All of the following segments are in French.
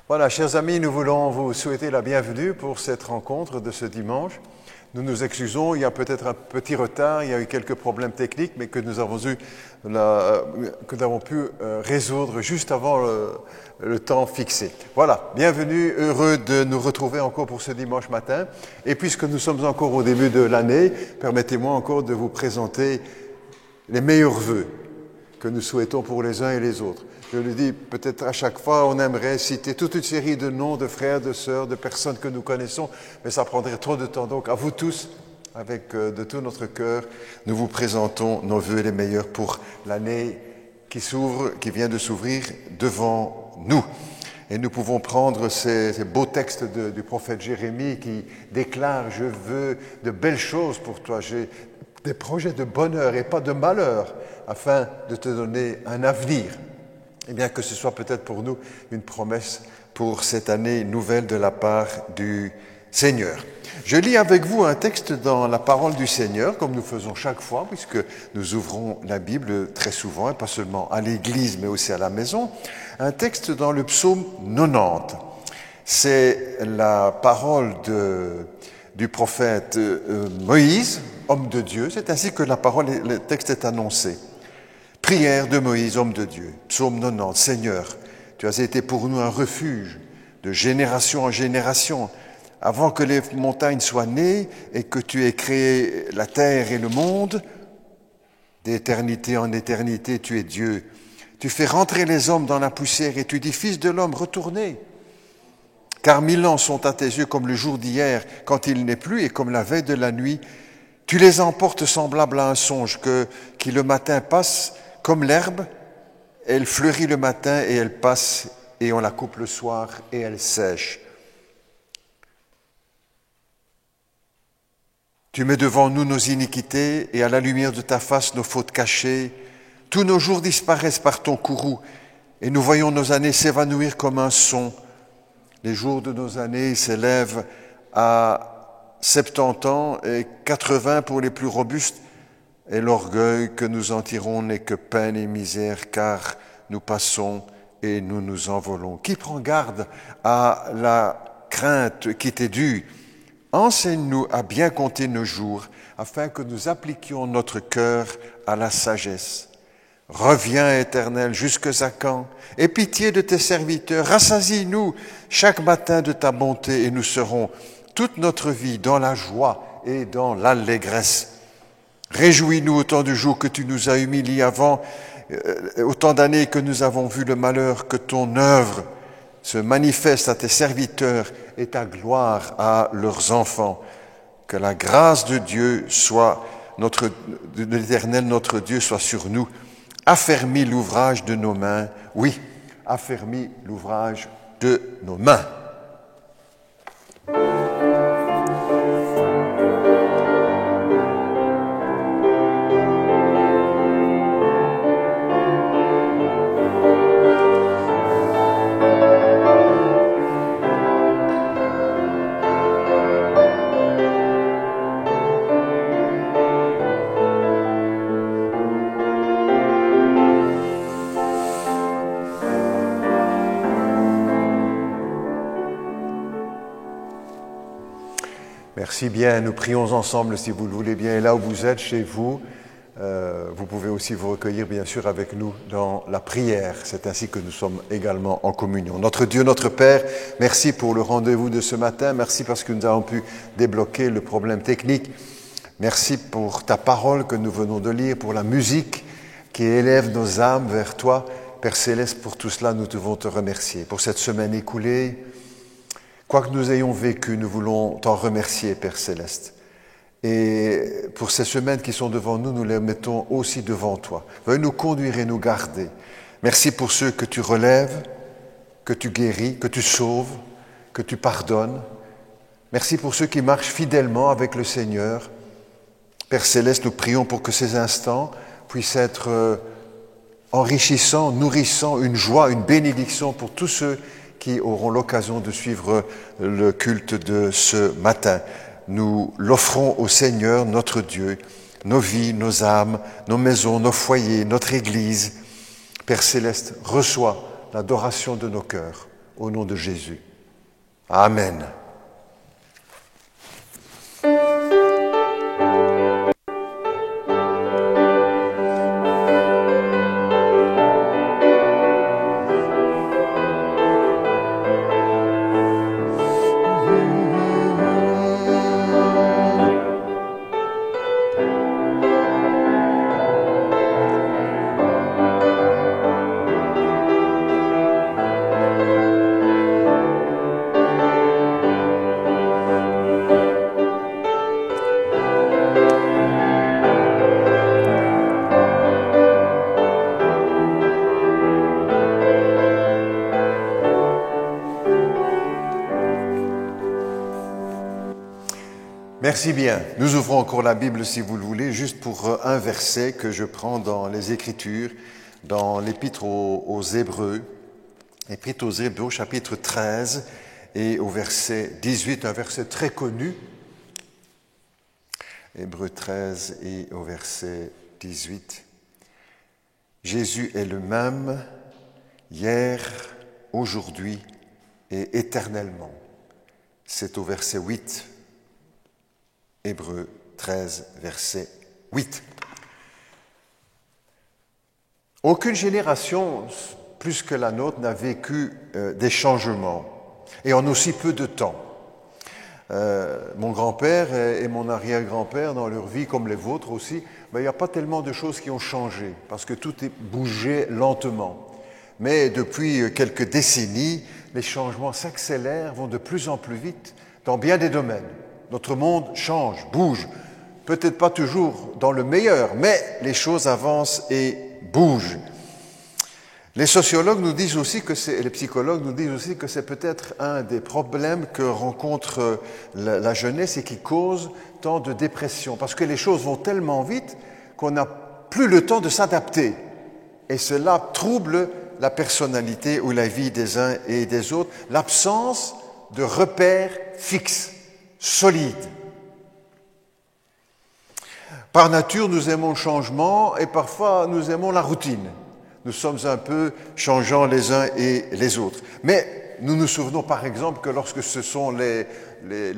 Voilà, chers amis, nous voulons vous souhaiter la bienvenue pour cette rencontre de ce dimanche. Nous nous excusons, il y a peut-être un petit retard, il y a eu quelques problèmes techniques, mais que nous avons pu résoudre juste avant le temps fixé. Voilà, bienvenue, heureux de nous retrouver encore pour ce dimanche matin. Et puisque nous sommes encore au début de l'année, permettez-moi encore de vous présenter les meilleurs vœux que nous souhaitons pour les uns et les autres. Je le dis, peut-être à chaque fois, on aimerait citer toute une série de noms de frères, de sœurs, de personnes que nous connaissons, mais ça prendrait trop de temps. Donc, à vous tous, avec de tout notre cœur, nous vous présentons nos vœux les meilleurs pour l'année qui vient de s'ouvrir devant nous. Et nous pouvons prendre ces beaux textes du prophète Jérémie qui déclare « Je veux de belles choses pour toi, j'ai des projets de bonheur et pas de malheur, afin de te donner un avenir. » Eh bien, que ce soit peut-être pour nous une promesse pour cette année nouvelle de la part du Seigneur. Je lis avec vous un texte dans la parole du Seigneur, comme nous faisons chaque fois, puisque nous ouvrons la Bible très souvent, et pas seulement à l'église, mais aussi à la maison. Un texte dans le psaume 90. C'est la parole du prophète Moïse, homme de Dieu. C'est ainsi que le texte est annoncé. Prière de Moïse, homme de Dieu, psaume 90. Seigneur, tu as été pour nous un refuge de génération en génération, avant que les montagnes soient nées et que tu aies créé la terre et le monde. D'éternité en éternité, tu es Dieu. Tu fais rentrer les hommes dans la poussière et tu dis, Fils de l'homme, retournez. Car 1000 ans sont à tes yeux comme le jour d'hier, quand il n'est plus, et comme la veille de la nuit. Tu les emportes semblables à un songe qui le matin passe comme l'herbe, elle fleurit le matin et elle passe, et on la coupe le soir et elle sèche. Tu mets devant nous nos iniquités et à la lumière de ta face nos fautes cachées. Tous nos jours disparaissent par ton courroux et nous voyons nos années s'évanouir comme un son. Les jours de nos années s'élèvent à 70 ans et 80 pour les plus robustes. Et l'orgueil que nous en tirons n'est que peine et misère, car nous passons et nous nous envolons. Qui prend garde à la crainte qui t'est due? Enseigne-nous à bien compter nos jours, afin que nous appliquions notre cœur à la sagesse. Reviens, Éternel, jusque à quand? Aie pitié de tes serviteurs, rassasie-nous chaque matin de ta bonté, et nous serons toute notre vie dans la joie et dans l'allégresse. Réjouis-nous autant du jour que tu nous as humiliés avant, autant d'années que nous avons vu le malheur, que ton œuvre se manifeste à tes serviteurs et ta gloire à leurs enfants. Que la grâce de Dieu de l'Éternel notre Dieu soit sur nous. Affermis l'ouvrage de nos mains. Oui, affermis l'ouvrage de nos mains. Merci bien, nous prions ensemble si vous le voulez bien. Et là où vous êtes, chez vous, vous pouvez aussi vous recueillir bien sûr avec nous dans la prière. C'est ainsi que nous sommes également en communion. Notre Dieu, notre Père, merci pour le rendez-vous de ce matin. Merci parce que nous avons pu débloquer le problème technique. Merci pour ta parole que nous venons de lire, pour la musique qui élève nos âmes vers toi. Père Céleste, pour tout cela, nous devons te remercier. Pour cette semaine écoulée, quoi que nous ayons vécu, nous voulons t'en remercier, Père Céleste. Et pour ces semaines qui sont devant nous, nous les mettons aussi devant toi. Veuille nous conduire et nous garder. Merci pour ceux que tu relèves, que tu guéris, que tu sauves, que tu pardonnes. Merci pour ceux qui marchent fidèlement avec le Seigneur. Père Céleste, nous prions pour que ces instants puissent être enrichissants, nourrissants, une joie, une bénédiction pour tous ceux qui auront l'occasion de suivre le culte de ce matin. Nous l'offrons au Seigneur, notre Dieu, nos vies, nos âmes, nos maisons, nos foyers, notre Église. Père Céleste, reçois l'adoration de nos cœurs. au nom de Jésus. Amen. Merci bien. Nous ouvrons encore la Bible, si vous le voulez, juste pour un verset que je prends dans les Écritures, dans l'Épître aux Hébreux, Épître aux Hébreux, chapitre 13, et au verset 18, un verset très connu. Hébreux 13 et au verset 18. Jésus est le même hier, aujourd'hui et éternellement. C'est au verset 8. Hébreux 13, verset 8. Aucune génération, plus que la nôtre, n'a vécu des changements, et en aussi peu de temps. Mon grand-père et mon arrière-grand-père, dans leur vie, comme les vôtres aussi, il n'y a pas tellement de choses qui ont changé, parce que tout est bougé lentement. Mais depuis quelques décennies, les changements s'accélèrent, vont de plus en plus vite dans bien des domaines. Notre monde change, bouge, peut-être pas toujours dans le meilleur, mais les choses avancent et bougent. Les sociologues nous disent aussi les psychologues nous disent aussi que c'est peut-être un des problèmes que rencontre la jeunesse et qui cause tant de dépression, parce que les choses vont tellement vite qu'on n'a plus le temps de s'adapter. Et cela trouble la personnalité ou la vie des uns et des autres, l'absence de repères fixes, solides. Par nature, nous aimons le changement et parfois nous aimons la routine. Nous sommes un peu changeants les uns et les autres. Mais nous nous souvenons par exemple que lorsque ce sont les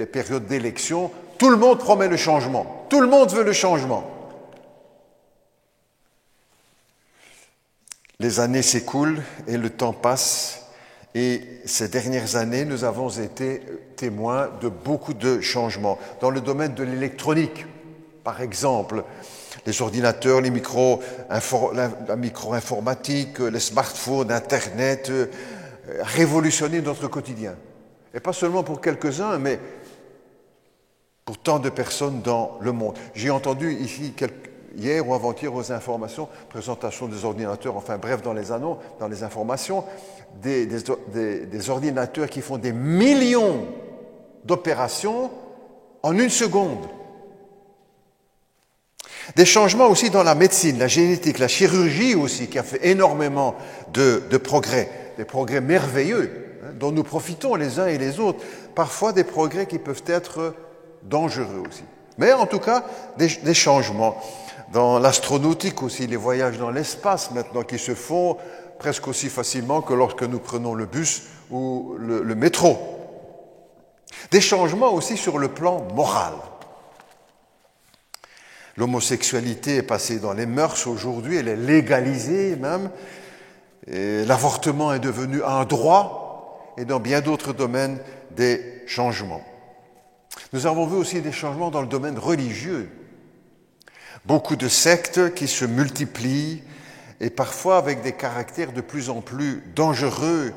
périodes d'élection, tout le monde promet le changement. Tout le monde veut le changement. Les années s'écoulent et le temps passe. Et ces dernières années, nous avons été témoins de beaucoup de changements. Dans le domaine de l'électronique, par exemple, les ordinateurs, la micro-informatique, les smartphones, Internet, révolutionné notre quotidien. Et pas seulement pour quelques-uns, mais pour tant de personnes dans le monde. J'ai entendu ici, hier ou avant-hier aux informations, présentation des ordinateurs, enfin bref, dans les annonces, dans les informations, des ordinateurs qui font des millions d'opérations en une seconde. Des changements aussi dans la médecine, la génétique, la chirurgie aussi, qui a fait énormément de progrès, des progrès merveilleux, dont nous profitons les uns et les autres, parfois des progrès qui peuvent être dangereux aussi. Mais en tout cas, des changements. Dans l'astronautique aussi, les voyages dans l'espace maintenant qui se font presque aussi facilement que lorsque nous prenons le bus ou le métro. Des changements aussi sur le plan moral. L'homosexualité est passée dans les mœurs aujourd'hui, elle est légalisée même. L'avortement est devenu un droit et dans bien d'autres domaines des changements. Nous avons vu aussi des changements dans le domaine religieux. Beaucoup de sectes qui se multiplient et parfois avec des caractères de plus en plus dangereux.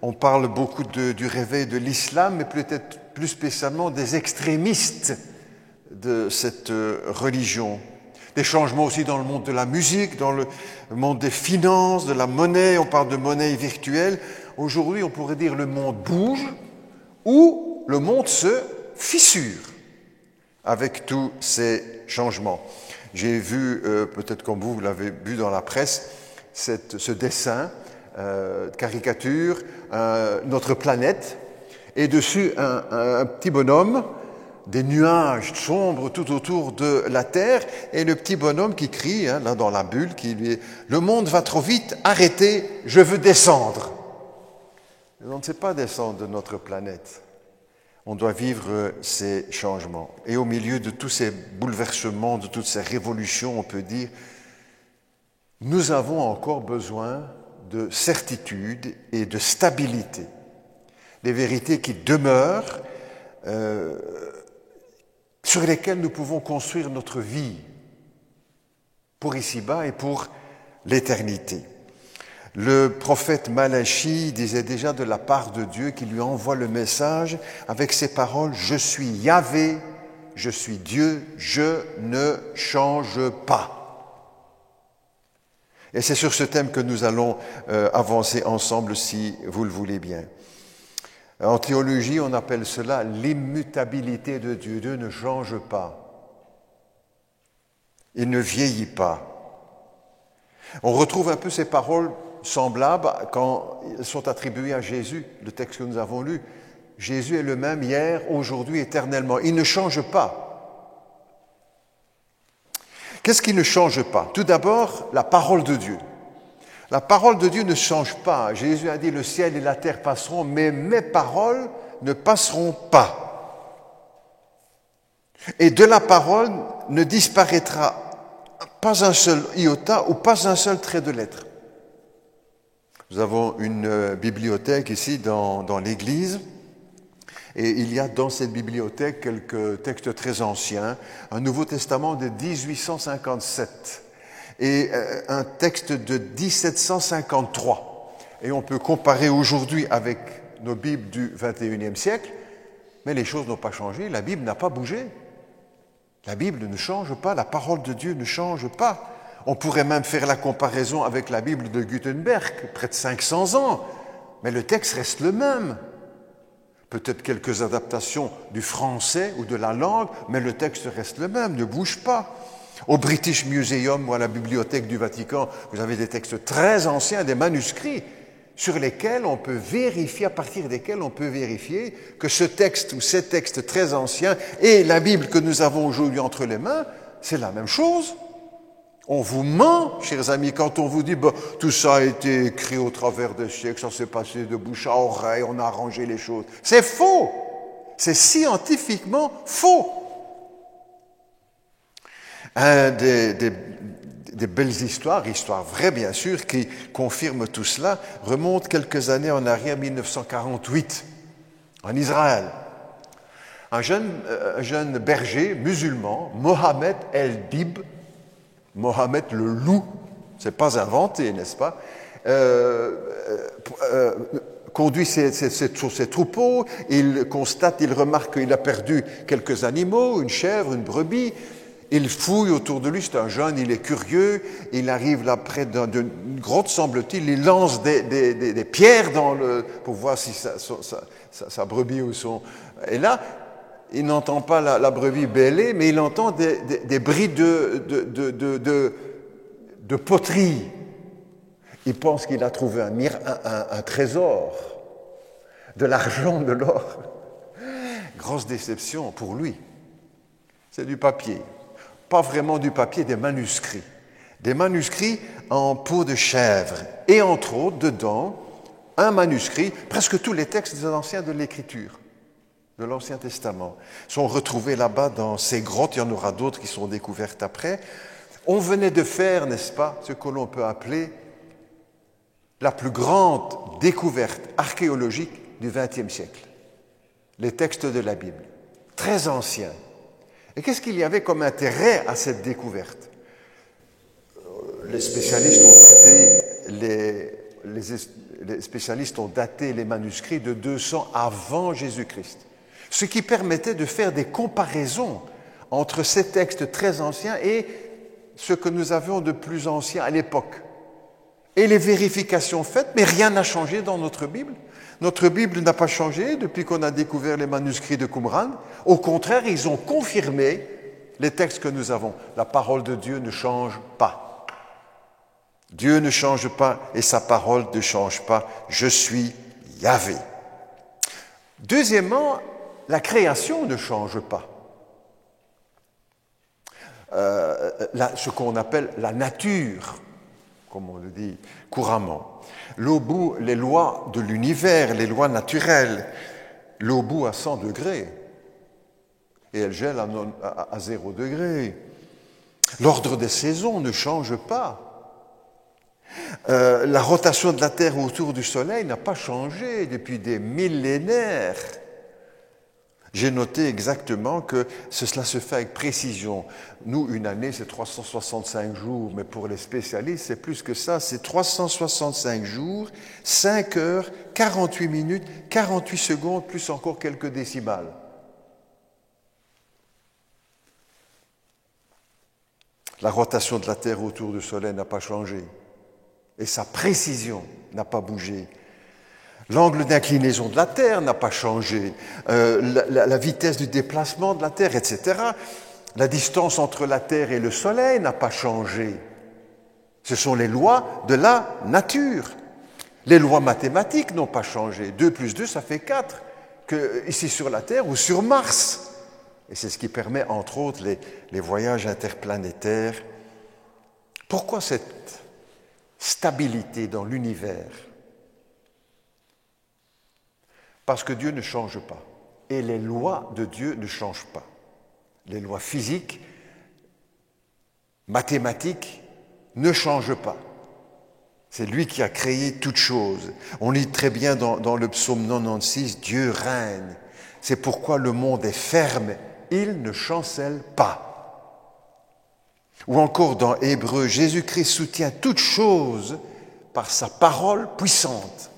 On parle beaucoup du réveil de l'islam, mais peut-être plus spécialement des extrémistes de cette religion. Des changements aussi dans le monde de la musique, dans le monde des finances, de la monnaie. On parle de monnaie virtuelle. Aujourd'hui, on pourrait dire le monde bouge ou le monde se fissure avec tous ces changements. J'ai vu, peut-être comme vous l'avez vu dans la presse, ce dessin, caricature, notre planète, et dessus un petit bonhomme, des nuages sombres tout autour de la Terre, et le petit bonhomme qui crie, là dans la bulle, qui lui est « Le monde va trop vite, arrêtez, je veux descendre ». On ne sait pas descendre de notre planète. On doit vivre ces changements. Et au milieu de tous ces bouleversements, de toutes ces révolutions, on peut dire, nous avons encore besoin de certitude et de stabilité. Des vérités qui demeurent, sur lesquelles nous pouvons construire notre vie pour ici-bas et pour l'éternité. Le prophète Malachie disait déjà de la part de Dieu qui lui envoie le message avec ces paroles « Je suis Yahvé, je suis Dieu, je ne change pas ». Et c'est sur ce thème que nous allons avancer ensemble si vous le voulez bien. En théologie, on appelle cela l'immutabilité de Dieu. Dieu ne change pas. Il ne vieillit pas. On retrouve un peu ces paroles semblables quand elles sont attribuées à Jésus, le texte que nous avons lu. Jésus est le même hier, aujourd'hui, éternellement. Il ne change pas. Qu'est-ce qui ne change pas? Tout d'abord, la parole de Dieu. La parole de Dieu ne change pas. Jésus a dit, le ciel et la terre passeront, mais mes paroles ne passeront pas. Et de la parole ne disparaîtra pas un seul iota ou pas un seul trait de lettre. Nous avons une bibliothèque ici dans l'église. Et il y a dans cette bibliothèque quelques textes très anciens, un Nouveau Testament de 1857 et un texte de 1753. Et on peut comparer aujourd'hui avec nos Bibles du XXIe siècle, mais les choses n'ont pas changé, la Bible n'a pas bougé. La Bible ne change pas, la parole de Dieu ne change pas. On pourrait même faire la comparaison avec la Bible de Gutenberg, près de 500 ans, mais le texte reste le même. Peut-être quelques adaptations du français ou de la langue, mais le texte reste le même, ne bouge pas. Au British Museum ou à la Bibliothèque du Vatican, vous avez des textes très anciens, des manuscrits, sur lesquels on peut vérifier, à partir desquels on peut vérifier que ce texte ou ces textes très anciens et la Bible que nous avons aujourd'hui entre les mains, c'est la même chose. On vous ment, chers amis, quand on vous dit tout ça a été écrit au travers des siècles, ça s'est passé de bouche à oreille, on a arrangé les choses. C'est faux. C'est scientifiquement faux. Un des belles histoires vraies bien sûr, qui confirment tout cela, remonte quelques années en arrière, 1948, en Israël. Un jeune berger musulman, Mohamed El-Dib, Mohamed le loup, c'est pas inventé, n'est-ce pas, conduit ses troupeaux, il constate, il remarque qu'il a perdu quelques animaux, une chèvre, une brebis, il fouille autour de lui, c'est un jeune, il est curieux, il arrive là près d'une grotte, semble-t-il, il lance des pierres pour voir si sa brebis ou son... Et là, il n'entend pas la brebis bêler, mais il entend des bris de poterie. Il pense qu'il a trouvé un trésor, de l'argent, de l'or. Grosse déception pour lui. C'est du papier. Pas vraiment du papier, des manuscrits. Des manuscrits en peau de chèvre. Et entre autres, dedans, un manuscrit, presque tous les textes des anciens de l'Écriture, de l'Ancien Testament, sont retrouvés là-bas dans ces grottes. Il y en aura d'autres qui sont découvertes après. On venait de faire, n'est-ce pas, ce que l'on peut appeler la plus grande découverte archéologique du XXe siècle. Les textes de la Bible, très anciens. Et qu'est-ce qu'il y avait comme intérêt à cette découverte? Les spécialistes ont daté les manuscrits de 200 avant Jésus-Christ. Ce qui permettait de faire des comparaisons entre ces textes très anciens et ce que nous avions de plus ancien à l'époque. Et les vérifications faites, mais rien n'a changé dans notre Bible. Notre Bible n'a pas changé depuis qu'on a découvert les manuscrits de Qumran. Au contraire, ils ont confirmé les textes que nous avons. La parole de Dieu ne change pas. Dieu ne change pas et sa parole ne change pas. Je suis Yahvé. Deuxièmement, la création ne change pas. Ce qu'on appelle la nature, comme on le dit couramment. L'eau bout les lois de l'univers, les lois naturelles. L'eau bout à 100 degrés et elle gèle à 0 degré. L'ordre des saisons ne change pas. La rotation de la Terre autour du Soleil n'a pas changé depuis des millénaires. J'ai noté exactement que cela se fait avec précision. Nous, une année, c'est 365 jours, mais pour les spécialistes, c'est plus que ça. C'est 365 jours, 5 heures, 48 minutes, 48 secondes, plus encore quelques décimales. La rotation de la Terre autour du Soleil n'a pas changé. Et sa précision n'a pas bougé. L'angle d'inclinaison de la Terre n'a pas changé, la vitesse du déplacement de la Terre, etc. La distance entre la Terre et le Soleil n'a pas changé. Ce sont les lois de la nature. Les lois mathématiques n'ont pas changé. 2 plus 2, ça fait 4, que ici sur la Terre ou sur Mars. Et c'est ce qui permet, entre autres, les voyages interplanétaires. Pourquoi cette stabilité dans l'univers ? Parce que Dieu ne change pas. Et les lois de Dieu ne changent pas. Les lois physiques, mathématiques, ne changent pas. C'est lui qui a créé toutes choses. On lit très bien dans le psaume 96, Dieu règne. C'est pourquoi le monde est ferme. Il ne chancelle pas. Ou encore dans Hébreux, Jésus-Christ soutient toutes choses par sa parole puissante.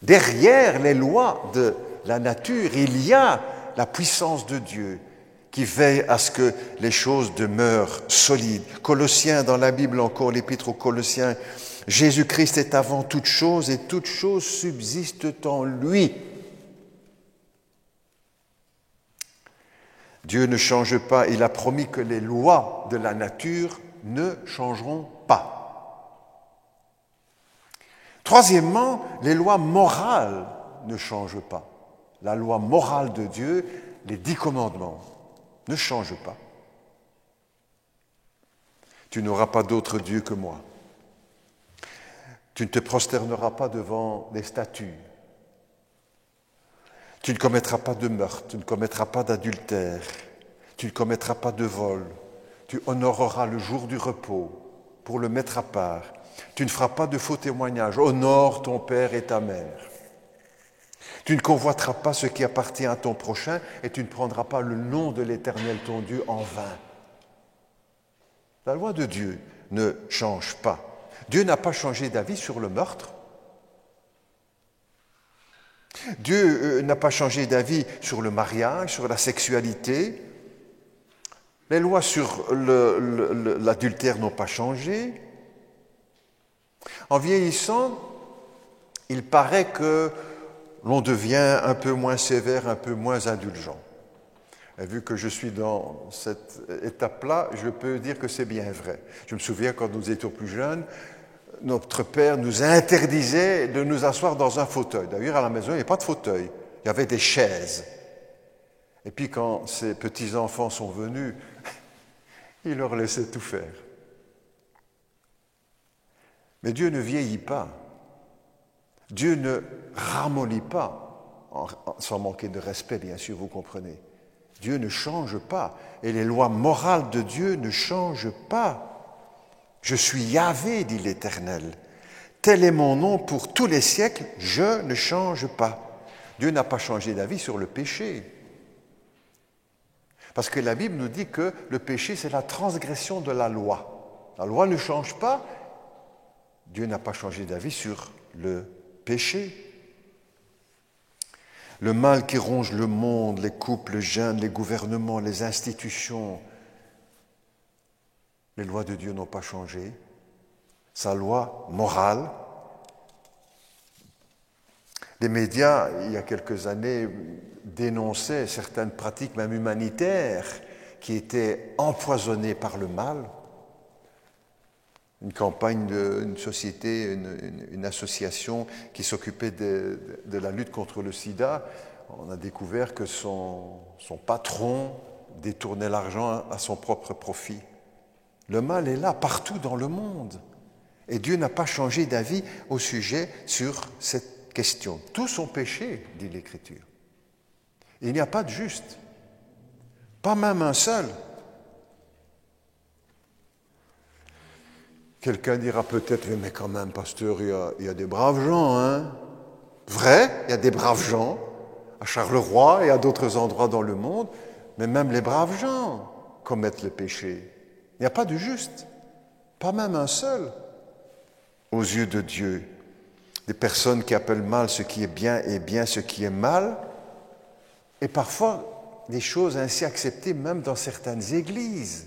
Derrière les lois de la nature, il y a la puissance de Dieu qui veille à ce que les choses demeurent solides. Colossiens, dans la Bible encore, l'épître aux Colossiens, Jésus-Christ est avant toute chose et toutes choses subsistent en lui. Dieu ne change pas, il a promis que les lois de la nature ne changeront pas. Troisièmement, les lois morales ne changent pas. La loi morale de Dieu, les 10 commandements, ne changent pas. Tu n'auras pas d'autre Dieu que moi. Tu ne te prosterneras pas devant des statues. Tu ne commettras pas de meurtre, tu ne commettras pas d'adultère, tu ne commettras pas de vol, tu honoreras le jour du repos pour le mettre à part. Tu ne feras pas de faux témoignages. Honore ton père et ta mère. Tu ne convoiteras pas ce qui appartient à ton prochain et tu ne prendras pas le nom de l'Éternel ton Dieu en vain. La loi de Dieu ne change pas. Dieu n'a pas changé d'avis sur le meurtre. Dieu n'a pas changé d'avis sur le mariage, sur la sexualité. Les lois sur l'adultère n'ont pas changé. En vieillissant, il paraît que l'on devient un peu moins sévère, un peu moins indulgent. Et vu que je suis dans cette étape-là, je peux dire que c'est bien vrai. Je me souviens quand nous étions plus jeunes, notre père nous interdisait de nous asseoir dans un fauteuil. D'ailleurs, à la maison, il n'y avait pas de fauteuil, il y avait des chaises. Et puis quand ces petits-enfants sont venus, il leur laissait tout faire. Mais Dieu ne vieillit pas. Dieu ne ramollit pas, sans manquer de respect, bien sûr, vous comprenez. Dieu ne change pas, et les lois morales de Dieu ne changent pas. Je suis Yahvé, dit l'Éternel. Tel est mon nom pour tous les siècles, je ne change pas. Dieu n'a pas changé d'avis sur le péché. Parce que la Bible nous dit que le péché, c'est la transgression de la loi. La loi ne change pas. Dieu n'a pas changé d'avis sur le péché. Le mal qui ronge le monde, les couples jeunes, les gouvernements, les institutions, les lois de Dieu n'ont pas changé. Sa loi morale. Les médias, il y a quelques années, dénonçaient certaines pratiques, même humanitaires, qui étaient empoisonnées par le mal. Une campagne d'une société, une association qui s'occupait de la lutte contre le sida, on a découvert que son patron détournait l'argent à son propre profit. Le mal est là, partout dans le monde. Et Dieu n'a pas changé d'avis au sujet sur cette question. Tous ont péché, dit l'Écriture. Il n'y a pas de juste. Pas même un seul. Quelqu'un dira peut-être, mais quand même, pasteur, il y a des braves gens, hein? Vrai, il y a des braves gens, à Charleroi et à d'autres endroits dans le monde, mais même les braves gens commettent le péché. Il n'y a pas de juste, pas même un seul, aux yeux de Dieu. Des personnes qui appellent mal ce qui est bien et bien ce qui est mal, et parfois des choses ainsi acceptées même dans certaines églises.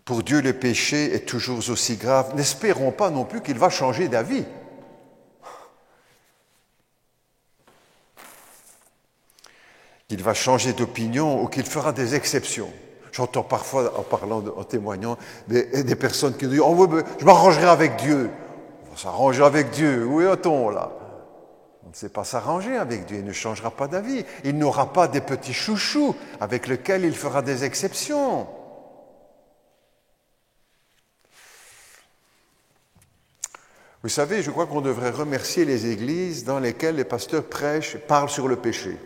Pour Dieu, le péché est toujours aussi grave. N'espérons pas non plus qu'il va changer d'avis. Qu'il va changer d'opinion ou qu'il fera des exceptions. J'entends parfois, en parlant, en témoignant, des personnes qui disent « Oh oui, je m'arrangerai avec Dieu. » On va s'arranger avec Dieu. Où est-on là? On ne sait pas s'arranger avec Dieu. Il ne changera pas d'avis. Il n'aura pas des petits chouchous avec lesquels il fera des exceptions. Vous savez, je crois qu'on devrait remercier les églises dans lesquelles les pasteurs prêchent et parlent sur le péché.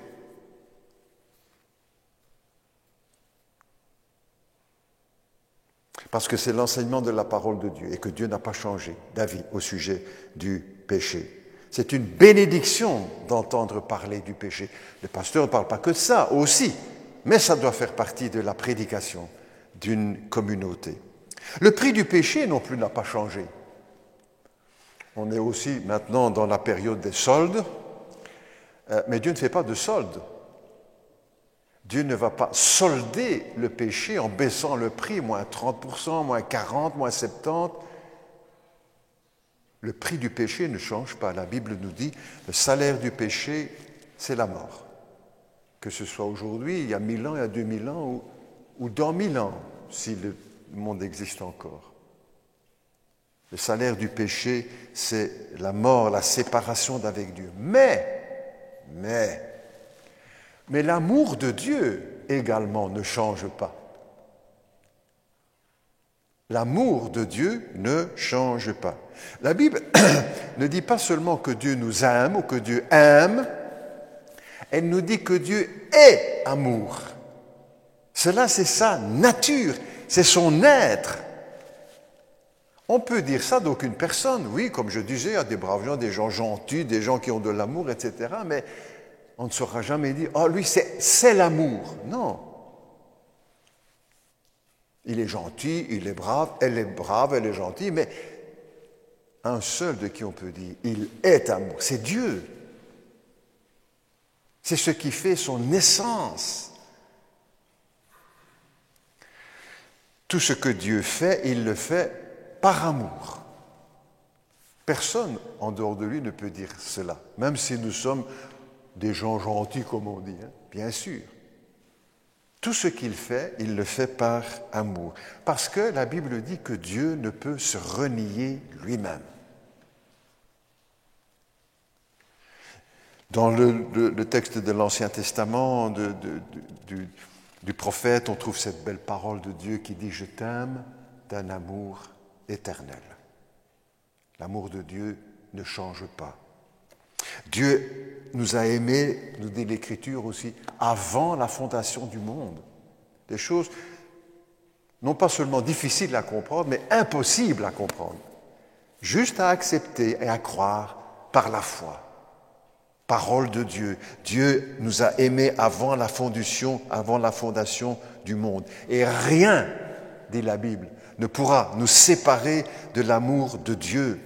Parce que c'est l'enseignement de la parole de Dieu et que Dieu n'a pas changé d'avis au sujet du péché. C'est une bénédiction d'entendre parler du péché. Le pasteur ne parle pas que de ça aussi, mais ça doit faire partie de la prédication d'une communauté. Le prix du péché non plus n'a pas changé. On est aussi maintenant dans la période des soldes, mais Dieu ne fait pas de soldes. Dieu ne va pas solder le péché en baissant le prix, moins 30%, moins 40%, moins 70%. Le prix du péché ne change pas. La Bible nous dit, le salaire du péché, c'est la mort. Que ce soit aujourd'hui, il y a 1000 ans, il y a 2000 ans, ou dans 1000 ans, si le monde existe encore. Le salaire du péché, c'est la mort, la séparation d'avec Dieu. Mais l'amour de Dieu également ne change pas. L'amour de Dieu ne change pas. La Bible ne dit pas seulement que Dieu nous aime ou que Dieu aime, elle nous dit que Dieu est amour. Cela, c'est sa nature, c'est son être. On peut dire ça d'aucune personne, oui, comme je disais, il y a des braves gens, des gens gentils, des gens qui ont de l'amour, etc. Mais on ne saura jamais dire, oh, lui, c'est l'amour. Non. Il est gentil, il est brave, elle est gentille, mais un seul de qui on peut dire, il est amour, c'est Dieu. C'est ce qui fait son essence. Tout ce que Dieu fait, il le fait par amour. Personne en dehors de lui ne peut dire cela, même si nous sommes des gens gentils, comme on dit, hein, bien sûr. Tout ce qu'il fait, il le fait par amour. Parce que la Bible dit que Dieu ne peut se renier lui-même. Dans le texte de l'Ancien Testament, du prophète, on trouve cette belle parole de Dieu qui dit « Je t'aime d'un amour éternel ». L'amour de Dieu ne change pas. Dieu nous a aimés, nous dit l'Écriture aussi, avant la fondation du monde. Des choses non pas seulement difficiles à comprendre, mais impossibles à comprendre. Juste à accepter et à croire par la foi. Parole de Dieu. Dieu nous a aimés avant la fondation du monde. Et rien, dit la Bible, ne pourra nous séparer de l'amour de Dieu.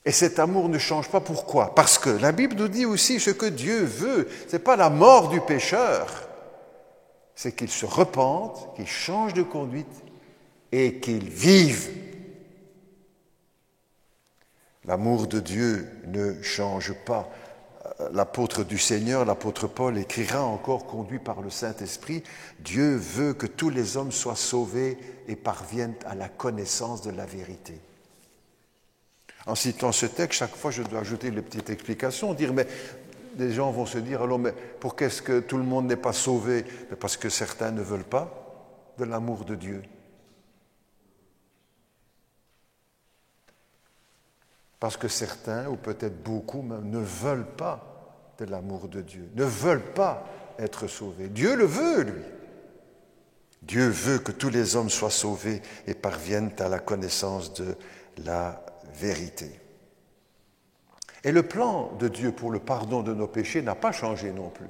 Et cet amour ne change pas. Pourquoi? Parce que la Bible nous dit aussi ce que Dieu veut. Ce n'est pas la mort du pécheur. C'est qu'il se repente, qu'il change de conduite et qu'il vive. L'amour de Dieu ne change pas. L'apôtre du Seigneur, l'apôtre Paul, écrira encore, conduit par le Saint-Esprit, Dieu veut que tous les hommes soient sauvés et parviennent à la connaissance de la vérité. En citant ce texte, chaque fois je dois ajouter une petite explication, dire mais des gens vont se dire, alors mais pourquoi est-ce que tout le monde n'est pas sauvé? Mais parce que certains ne veulent pas de l'amour de Dieu. Parce que certains, ou peut-être beaucoup même, ne veulent pas de l'amour de Dieu, ne veulent pas être sauvés. Dieu le veut, lui. Dieu veut que tous les hommes soient sauvés et parviennent à la connaissance de la vérité. Et le plan de Dieu pour le pardon de nos péchés n'a pas changé non plus.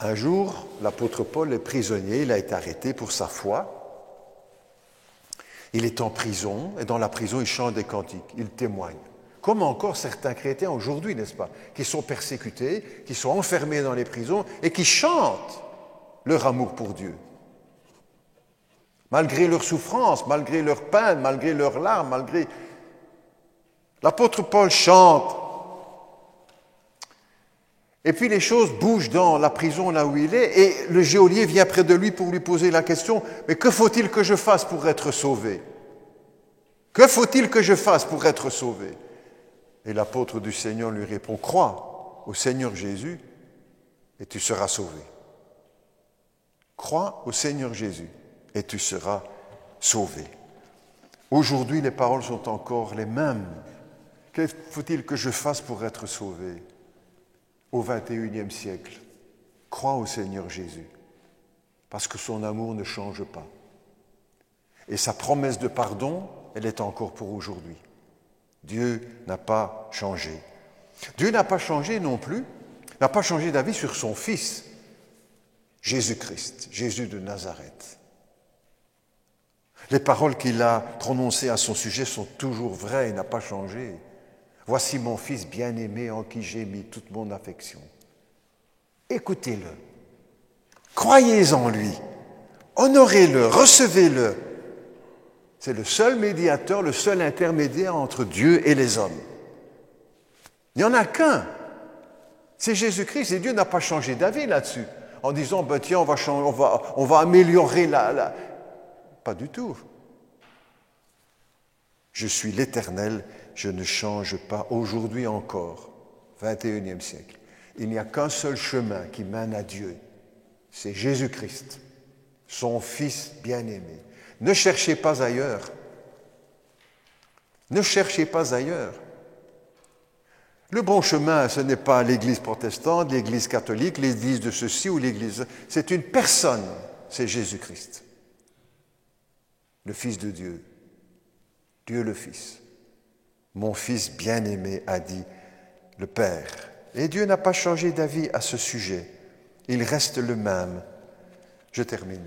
Un jour, l'apôtre Paul est prisonnier, il a été arrêté pour sa foi. Il est en prison, et dans la prison, il chante des cantiques, il témoigne. Comme encore certains chrétiens aujourd'hui, n'est-ce pas, qui sont persécutés, qui sont enfermés dans les prisons et qui chantent leur amour pour Dieu. Malgré leurs souffrances, malgré leurs peines, malgré leurs larmes, malgré... L'apôtre Paul chante. Et puis les choses bougent dans la prison là où il est, et le geôlier vient près de lui pour lui poser la question, mais que faut-il que je fasse pour être sauvé? Que faut-il que je fasse pour être sauvé? Et l'apôtre du Seigneur lui répond, crois au Seigneur Jésus et tu seras sauvé. Crois au Seigneur Jésus et tu seras sauvé. Aujourd'hui, les paroles sont encore les mêmes. Que faut-il que je fasse pour être sauvé? Au XXIe siècle, crois au Seigneur Jésus, parce que son amour ne change pas. Et sa promesse de pardon, elle est encore pour aujourd'hui. Dieu n'a pas changé. Dieu n'a pas changé non plus, n'a pas changé d'avis sur son Fils, Jésus-Christ, Jésus de Nazareth. Les paroles qu'il a prononcées à son sujet sont toujours vraies, il n'a pas changé. Voici mon Fils bien-aimé en qui j'ai mis toute mon affection. Écoutez-le, croyez en lui, honorez-le, recevez-le. C'est le seul médiateur, le seul intermédiaire entre Dieu et les hommes. Il n'y en a qu'un, c'est Jésus-Christ, et Dieu n'a pas changé d'avis là-dessus, en disant, ben, tiens, on va améliorer la... Pas du tout. Je suis l'Éternel, je ne change pas aujourd'hui encore, 21e siècle. Il n'y a qu'un seul chemin qui mène à Dieu, c'est Jésus-Christ, son Fils bien-aimé. Ne cherchez pas ailleurs. Ne cherchez pas ailleurs. Le bon chemin, ce n'est pas l'Église protestante, l'Église catholique, l'Église de ceci ou l'Église... C'est une personne, c'est Jésus-Christ, le Fils de Dieu, Dieu le Fils. Mon Fils bien-aimé, a dit le Père. Et Dieu n'a pas changé d'avis à ce sujet. Il reste le même. Je termine.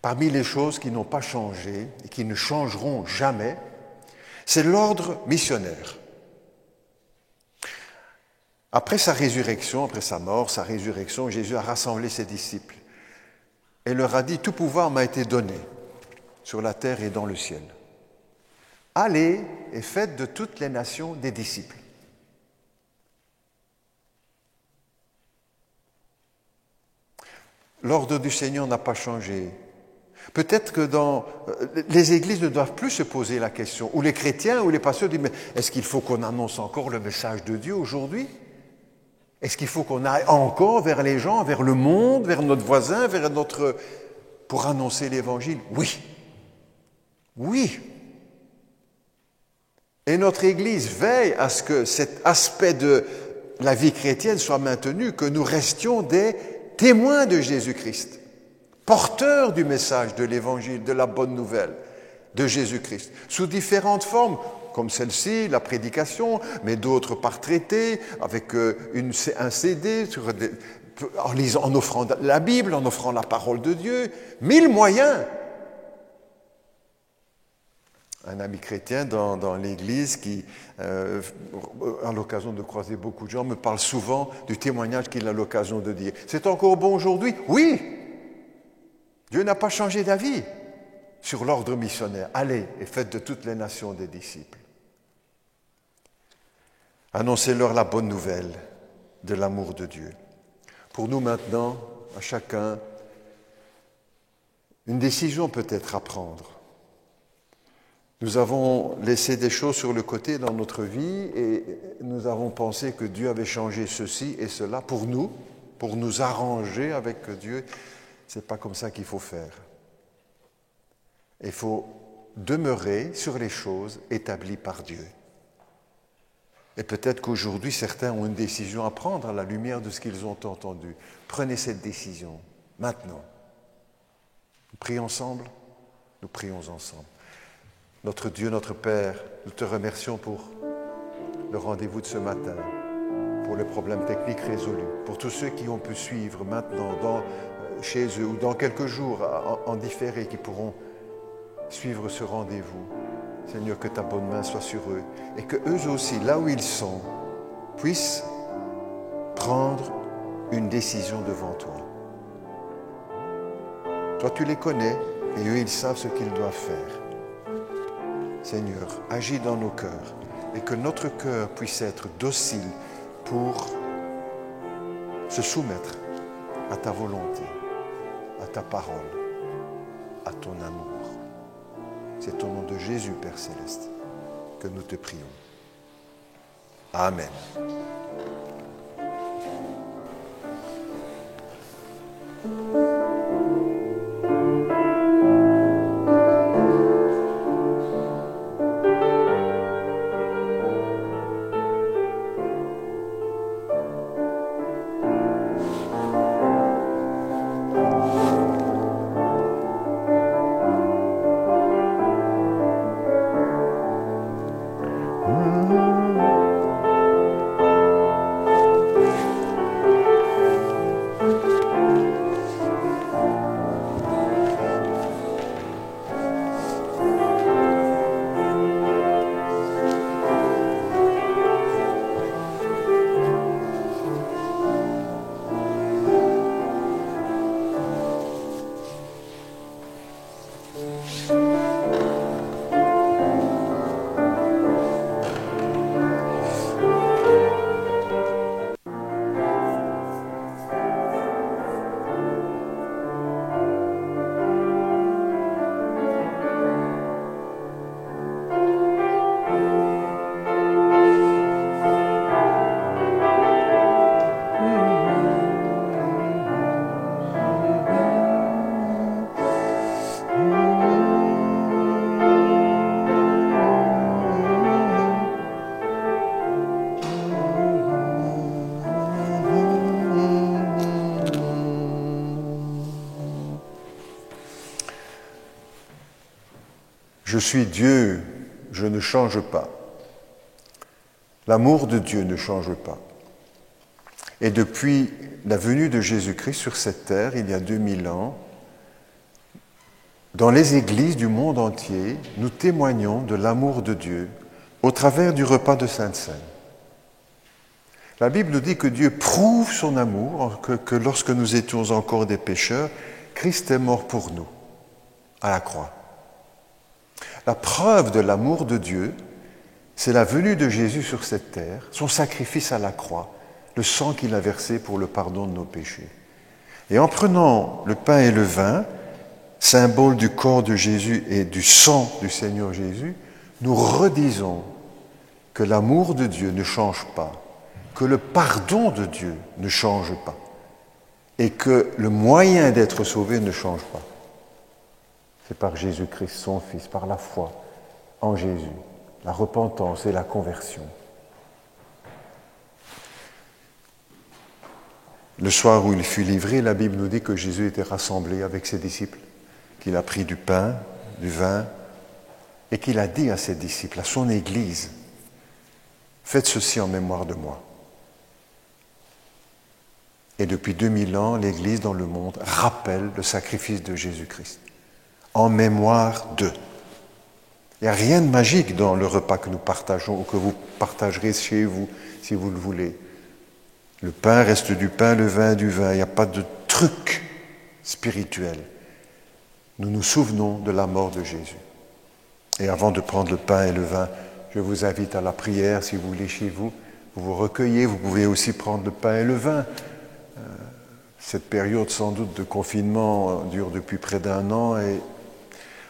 Parmi les choses qui n'ont pas changé et qui ne changeront jamais, c'est l'ordre missionnaire. Après sa résurrection, après sa mort, sa résurrection, Jésus a rassemblé ses disciples et leur a dit, tout pouvoir m'a été donné sur la terre et dans le ciel. Allez et faites de toutes les nations des disciples. L'ordre du Seigneur n'a pas changé. Peut-être que les églises ne doivent plus se poser la question, ou les chrétiens, ou les pasteurs disent, mais est-ce qu'il faut qu'on annonce encore le message de Dieu aujourd'hui? Est-ce qu'il faut qu'on aille encore vers les gens, vers le monde, vers notre voisin, pour annoncer l'Évangile? Oui. Oui. Et notre Église veille à ce que cet aspect de la vie chrétienne soit maintenu, que nous restions des témoins de Jésus-Christ, porteurs du message de l'Évangile, de la bonne nouvelle de Jésus-Christ, sous différentes formes, comme celle-ci, la prédication, mais d'autres par traité, avec un CD, en offrant la Bible, en offrant la parole de Dieu, 1000 moyens. Un ami chrétien dans l'Église qui, à l'occasion de croiser beaucoup de gens, me parle souvent du témoignage qu'il a l'occasion de dire. C'est encore bon aujourd'hui? Oui! Dieu n'a pas changé d'avis sur l'ordre missionnaire. Allez et faites de toutes les nations des disciples. Annoncez-leur la bonne nouvelle de l'amour de Dieu. Pour nous maintenant, à chacun, une décision peut-être à prendre. Nous avons laissé des choses sur le côté dans notre vie et nous avons pensé que Dieu avait changé ceci et cela pour nous arranger avec Dieu. Ce n'est pas comme ça qu'il faut faire. Il faut demeurer sur les choses établies par Dieu. Et peut-être qu'aujourd'hui, certains ont une décision à prendre à la lumière de ce qu'ils ont entendu. Prenez cette décision, maintenant. Nous prions ensemble. Nous prions ensemble. Notre Dieu, notre Père, nous te remercions pour le rendez-vous de ce matin, pour les problèmes techniques résolus, pour tous ceux qui ont pu suivre maintenant chez eux ou dans quelques jours en différé qui pourront suivre ce rendez-vous. Seigneur, que ta bonne main soit sur eux et que eux aussi, là où ils sont, puissent prendre une décision devant toi. Toi, tu les connais et eux, ils savent ce qu'ils doivent faire. Seigneur, agis dans nos cœurs et que notre cœur puisse être docile pour se soumettre à ta volonté, à ta parole, à ton amour. C'est au nom de Jésus, Père Céleste, que nous te prions. Amen. Je suis Dieu, je ne change pas. L'amour de Dieu ne change pas. Et depuis la venue de Jésus-Christ sur cette terre, il y a 2000 ans, dans les églises du monde entier, nous témoignons de l'amour de Dieu au travers du repas de Sainte-Seine. La Bible nous dit que Dieu prouve son amour, que lorsque nous étions encore des pécheurs, Christ est mort pour nous, à la croix. La preuve de l'amour de Dieu, c'est la venue de Jésus sur cette terre, son sacrifice à la croix, le sang qu'il a versé pour le pardon de nos péchés. Et en prenant le pain et le vin, symbole du corps de Jésus et du sang du Seigneur Jésus, nous redisons que l'amour de Dieu ne change pas, que le pardon de Dieu ne change pas et que le moyen d'être sauvé ne change pas. C'est par Jésus-Christ, son Fils, par la foi en Jésus, la repentance et la conversion. Le soir où il fut livré, la Bible nous dit que Jésus était rassemblé avec ses disciples, qu'il a pris du pain, du vin, et qu'il a dit à ses disciples, à son Église, « Faites ceci en mémoire de moi ». Et depuis 2000 ans, l'Église dans le monde rappelle le sacrifice de Jésus-Christ, en mémoire d'eux. Il n'y a rien de magique dans le repas que nous partageons ou que vous partagerez chez vous, si vous le voulez. Le pain reste du pain, le vin du vin. Il n'y a pas de truc spirituel. Nous nous souvenons de la mort de Jésus. Et avant de prendre le pain et le vin, je vous invite à la prière, si vous voulez, chez vous. Vous vous recueillez, vous pouvez aussi prendre le pain et le vin. Cette période sans doute de confinement dure depuis près d'1 an et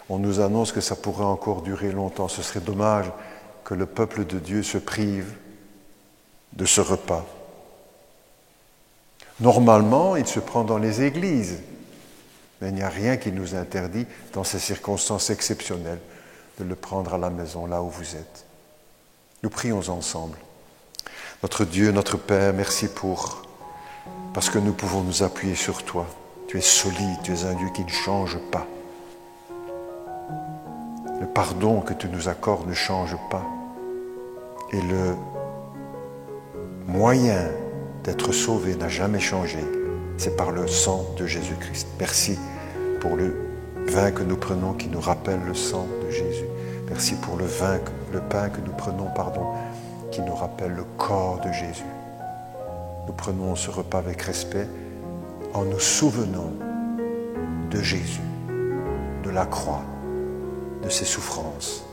On nous annonce que ça pourrait encore durer longtemps. Ce serait dommage que le peuple de Dieu se prive de ce repas. Normalement, il se prend dans les églises, mais il n'y a rien qui nous interdit, dans ces circonstances exceptionnelles, de le prendre à la maison, là où vous êtes. Nous prions ensemble. Notre Dieu, notre Père, merci parce que nous pouvons nous appuyer sur toi. Tu es solide, tu es un Dieu qui ne change pas. Le pardon que tu nous accordes ne change pas. Et le moyen d'être sauvé n'a jamais changé. C'est par le sang de Jésus-Christ. Merci pour le vin que nous prenons qui nous rappelle le sang de Jésus. Merci pour le pain que nous prenons, qui nous rappelle le corps de Jésus. Nous prenons ce repas avec respect en nous souvenant de Jésus, de la croix, de ses souffrances,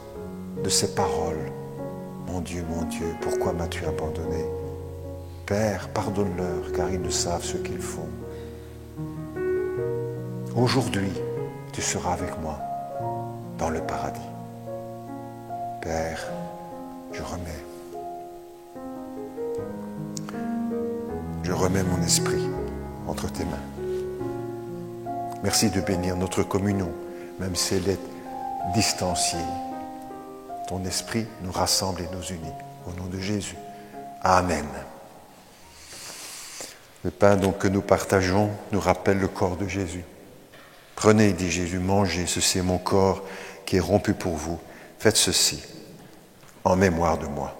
de ses paroles. Mon Dieu, pourquoi m'as-tu abandonné? Père, pardonne-leur, car ils ne savent ce qu'ils font. Aujourd'hui, tu seras avec moi dans le paradis. Père, je remets mon esprit entre tes mains. Merci de bénir notre communion, même si elle est distanciée. Ton esprit nous rassemble et nous unit. Au nom de Jésus. Amen. Le pain donc que nous partageons nous rappelle le corps de Jésus. Prenez, dit Jésus, mangez, ceci est mon corps qui est rompu pour vous. Faites ceci en mémoire de moi.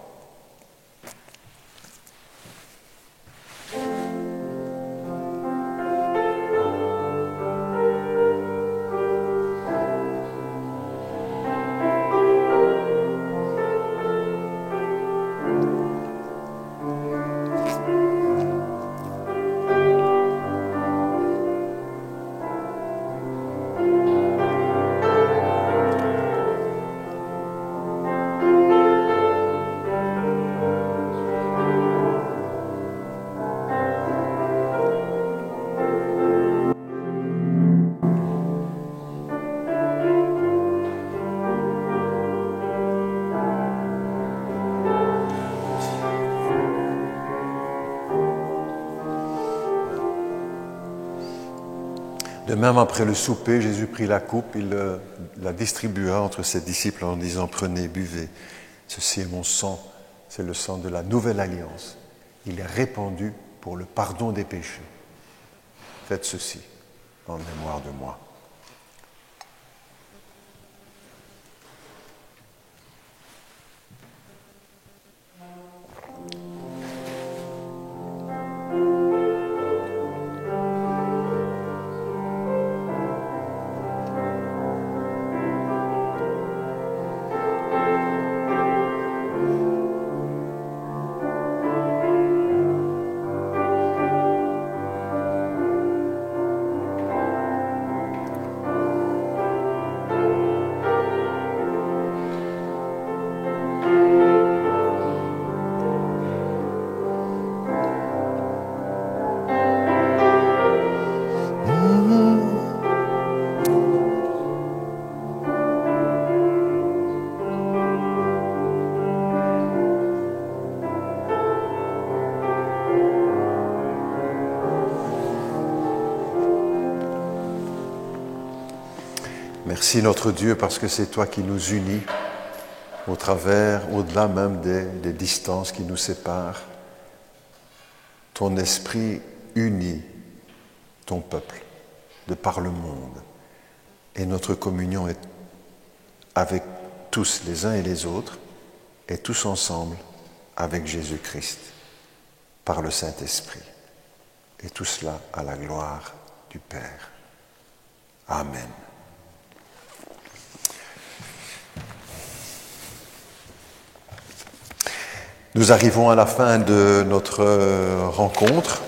De même, après le souper, Jésus prit la coupe, il la distribua entre ses disciples en disant « Prenez, buvez, ceci est mon sang, c'est le sang de la nouvelle alliance. Il est répandu pour le pardon des péchés. Faites ceci en mémoire de moi. » Merci notre Dieu parce que c'est toi qui nous unis au travers, au-delà même des distances qui nous séparent. Ton esprit unit ton peuple de par le monde. Et notre communion est avec tous les uns et les autres et tous ensemble avec Jésus-Christ par le Saint-Esprit. Et tout cela à la gloire du Père. Amen. Nous arrivons à la fin de notre rencontre.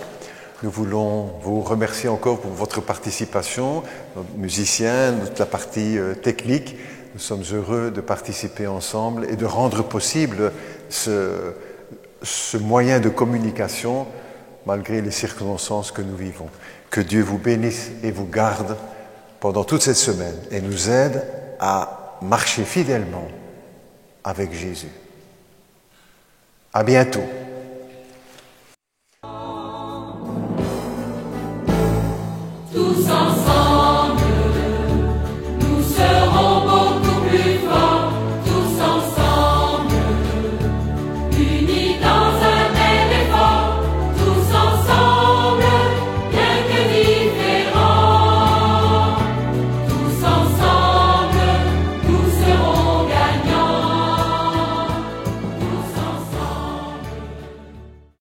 Nous voulons vous remercier encore pour votre participation, nos musiciens, toute la partie technique. Nous sommes heureux de participer ensemble et de rendre possible ce moyen de communication malgré les circonstances que nous vivons. Que Dieu vous bénisse et vous garde pendant toute cette semaine et nous aide à marcher fidèlement avec Jésus. À bientôt. Tous ensemble.